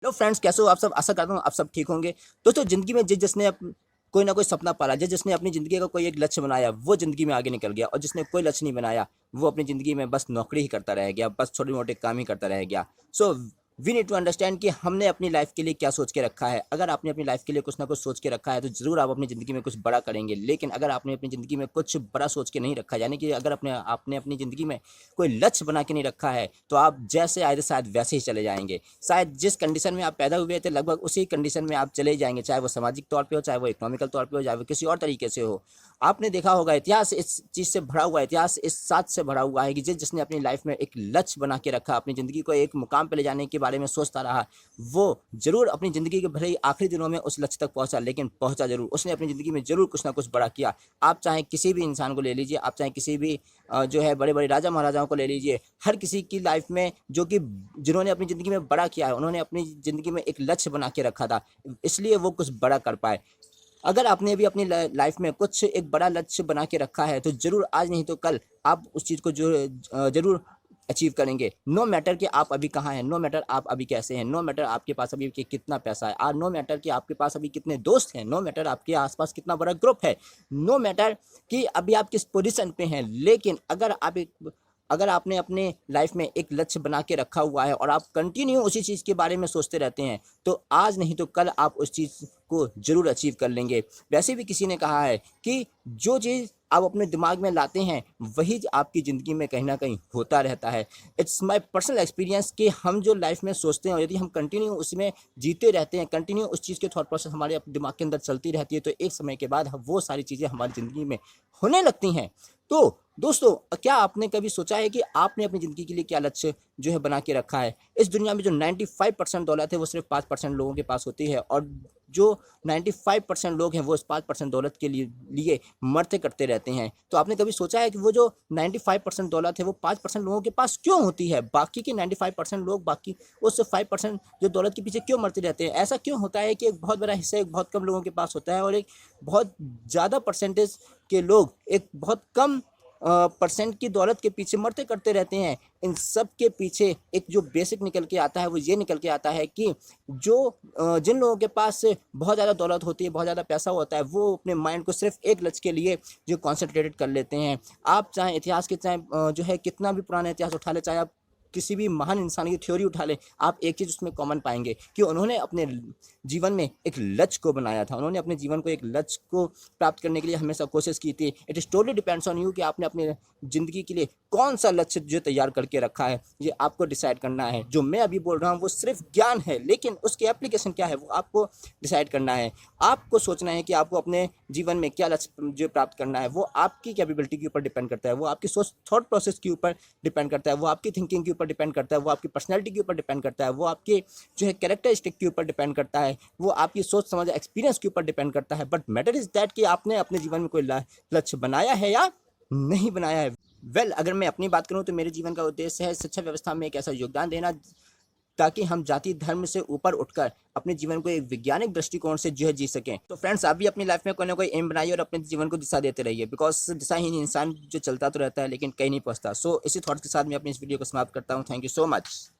Hello friends, कैसे हो आप सब। आशा करता हूँ आप सब ठीक होंगे। दोस्तों, ज़िंदगी में जिसने कोई ना कोई सपना पाला, जिसने अपनी ज़िंदगी का कोई एक लक्ष्य बनाया, वो ज़िंदगी में आगे निकल गया। और जिसने कोई लक्ष्य नहीं बनाया, वो अपनी ज़िंदगी में बस नौकरी ही करता रह गया, बस छोटे मोटे काम ही करता रह गया। So we need to understand कि हमने अपनी लाइफ के लिए क्या सोच के रखा है। अगर आपने अपनी लाइफ के लिए कुछ ना कुछ सोच के रखा है, तो ज़रूर आप अपनी ज़िंदगी में कुछ बड़ा करेंगे। लेकिन अगर आपने अपनी ज़िंदगी में कुछ बड़ा सोच के नहीं रखा, यानी कि अगर आपने अपनी ज़िंदगी में कोई लक्ष्य बना के नहीं रखा है, तो आप जैसे आए थे शायद वैसे ही चले जाएंगे। शायद जिस कंडीशन में आप पैदा हुए थे, लगभग उसी कंडीशन में आप चले जाएंगे, चाहे वो सामाजिक तौर पे हो, चाहे वो इकोनॉमिकल तौर पे हो, चाहे वो किसी और तरीके से हो। आपने देखा होगा, इतिहास इस चीज़ से भरा हुआ है, इतिहास इस साथ से भरा हुआ है कि जिसने अपनी लाइफ में एक लक्ष्य बना के रखा, अपनी ज़िंदगी को एक मुकाम पे ले जाने के बारे में सोचता रहा, वो ज़रूर अपनी ज़िंदगी के भले ही आखिरी दिनों में उस लक्ष्य तक पहुंचा, लेकिन पहुंचा ज़रूर। उसने अपनी ज़िंदगी में ज़रूर कुछ ना कुछ बड़ा किया। आप चाहे किसी भी इंसान को ले लीजिए, आप चाहे किसी भी जो है बड़े बड़े राजा महाराजाओं को ले लीजिए, हर किसी की लाइफ में जो कि जिन्होंने अपनी ज़िंदगी में बड़ा किया है, उन्होंने अपनी ज़िंदगी में एक लक्ष्य बना के रखा था, इसलिए वो कुछ बड़ा कर पाए। अगर आपने भी अपनी लाइफ में कुछ एक बड़ा लक्ष्य बना के रखा है, तो ज़रूर आज नहीं तो कल आप उस चीज़ को जो ज़रूर अचीव करेंगे। नो मैटर कि आप अभी कहाँ हैं, नो मैटर आप अभी कैसे हैं, नो मैटर आपके पास अभी कितना पैसा है, और नो मैटर कि आपके पास अभी कितने दोस्त हैं, नो मैटर आपके आसपास कितना बड़ा ग्रुप है, नो मैटर कि अभी आप किस पोजीशन पे हैं। लेकिन अगर आपने अपने लाइफ में एक लक्ष्य बना के रखा हुआ है और आप कंटिन्यू उसी चीज़ के बारे में सोचते रहते हैं, तो आज नहीं तो कल आप उस चीज़ को ज़रूर अचीव कर लेंगे। वैसे भी किसी ने कहा है कि जो चीज़ आप अपने दिमाग में लाते हैं, वही आपकी ज़िंदगी में कहीं ना कहीं होता रहता है। इट्स माय पर्सनल एक्सपीरियंस कि हम जो लाइफ में सोचते हैं, यदि हम कंटिन्यू उसमें जीते रहते हैं, कंटिन्यू उस चीज़ के थॉट प्रोसेस हमारे दिमाग के अंदर चलती रहती है, तो एक समय के बाद वो सारी चीज़ें हमारी ज़िंदगी में होने लगती हैं। तो दोस्तों, क्या आपने कभी सोचा है कि आपने अपनी ज़िंदगी के लिए क्या लक्ष्य जो है बना के रखा है? इस दुनिया में जो 95% दौलत है, वो सिर्फ 5% लोगों के पास होती है, और जो 95% लोग हैं, वो इस 5% दौलत के लिए मरते करते रहते हैं। तो आपने कभी सोचा है कि वो जो 95% दौलत है, वो 5% लोगों के पास क्यों होती है? बाकी के 95% लोग बाकी उस 5% जो दौलत के पीछे क्यों मरते रहते हैं? ऐसा क्यों होता है कि एक बहुत बड़ा हिस्सा एक बहुत कम लोगों के पास होता है, और एक बहुत ज़्यादा परसेंटेज के लोग एक बहुत कम परसेंट की दौलत के पीछे मरते करते रहते हैं? इन सब के पीछे एक जो बेसिक निकल के आता है, वो ये निकल के आता है कि जो जिन लोगों के पास बहुत ज़्यादा दौलत होती है, बहुत ज़्यादा पैसा होता है, वो अपने माइंड को सिर्फ एक लक्ष्य के लिए जो कॉन्सेंट्रेटेड कर लेते हैं। आप चाहे इतिहास के, चाहे जो है कितना भी पुराना इतिहास उठा ले, चाहे आप किसी भी महान इंसान की थ्योरी उठा लें, आप एक चीज़ उसमें कॉमन पाएंगे कि उन्होंने अपने जीवन में एक लक्ष्य को बनाया था, उन्होंने अपने जीवन को एक लक्ष्य को प्राप्त करने के लिए हमेशा कोशिश की थी। It is totally depends on you कि आपने अपने ज़िंदगी के लिए कौन सा लक्ष्य जो तैयार करके रखा है, ये आपको डिसाइड करना है। जो मैं अभी बोल रहा हूँ वो सिर्फ ज्ञान है, लेकिन उसकी एप्लीकेशन क्या है वो आपको डिसाइड करना है। आपको सोचना है कि आपको अपने जीवन में क्या लक्ष्य जो प्राप्त करना है, वो आपकी कैपेबिलिटी के ऊपर डिपेंड करता है, वो आपकी सोच थॉट प्रोसेस के ऊपर डिपेंड करता है, वो आपकी थिंकिंग के ऊपर डिपेंड करता है, वो आपकी पर्सनैलिटी के ऊपर डिपेंड करता है, वो आपके जो है कैरेक्टरिस्टिक के ऊपर डिपेंड करता है, वो आपकी सोच समझ एक्सपीरियंस के ऊपर डिपेंड करता है। बट मैटर इज़ दैट कि आपने अपने जीवन में कोई लक्ष्य बनाया है या नहीं बनाया है। अगर मैं अपनी बात करूं, तो मेरे जीवन का उद्देश्य है शिक्षा व्यवस्था में एक ऐसा योगदान देना, ताकि हम जाति धर्म से ऊपर उठकर अपने जीवन को एक वैज्ञानिक दृष्टिकोण से जो है जी सकें। तो फ्रेंड्स, आप भी अपनी लाइफ में कोई ना कोई एम बनाइए और अपने जीवन को दिशा देते रहिए, बिकॉज दिशाहीन इंसान जो चलता तो रहता है लेकिन कहीं नहीं पहुंचता। सो इसी थॉट के साथ मैं अपनी इस वीडियो को समाप्त करता हूँ। Thank you so much.